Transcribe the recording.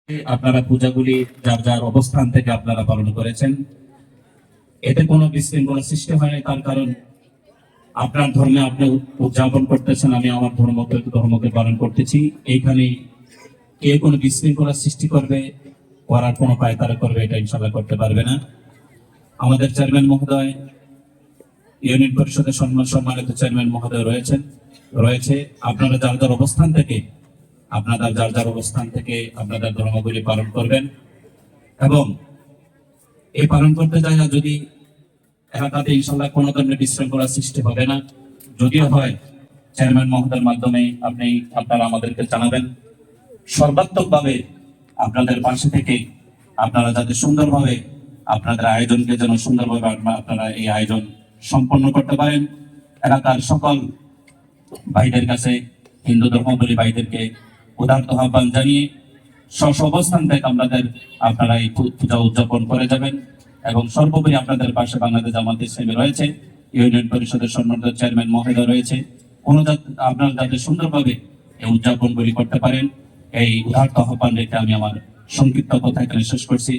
আপনারা পূজাগুলি যার যার অবস্থান থেকে আপনারা পালন করেছেন, এতে কোনো বিশৃঙ্খলা সৃষ্টি হয়নি। তার কারণ আপনার ধর্মে আপনি উদযাপন করতেছেন, আমি আমার ধর্মকে পালন করতেছি। এইখানে কে কোনো বিশৃঙ্খলা সৃষ্টি করবে, করার কোনো পায়তারা করবে, এটা ইনশাল্লাহ করতে পারবে না। আমাদের চেয়ারম্যান মহোদয়, ইউনিয়ন পরিষদের সম্মানিত চেয়ারম্যান মহোদয় রয়েছে। আপনারা যার যার অবস্থান থেকে আপনাদের ধর্মগুলি পালন করবেন। এবং এই পালন করতে যায় না, যদি এলাকাতে ইনশাল্লাহ কোনো ধরনের বিশৃঙ্খলা সৃষ্টি হবে না। যদিও হয়, চেয়ারম্যান মহোদয়ের মাধ্যমে আপনারা আমাদেরকে জানাবেন। সর্বাত্মকভাবে আপনাদের পাশে থেকে আপনারা যাতে সুন্দরভাবে আপনাদের আয়োজনকে যেন সুন্দরভাবে আপনারা এই আয়োজন সম্পন্ন করতে পারেন। এলাকার সকল ভাইদের কাছে, হিন্দু ধর্মাবলম্বী ভাইদেরকে উদারত আহ্বান জানিয়ে অবস্থান থেকে আপনারা এই পূজা উদযাপন করে যাবেন। এবং সর্বোপরি আপনাদের পাশে বাংলাদেশ জামাত ইসলামী রয়েছে, ইউনিয়ন পরিষদের সম্মানিত চেয়ারম্যান মহোদয় রয়েছে। আপনারা যাতে সুন্দরভাবে এই উদযাপনগুলি করতে পারেন, এই উদারত আহ্বান রেখে আমি আমার সংক্ষিপ্ত কথা এখানে শেষ করছি।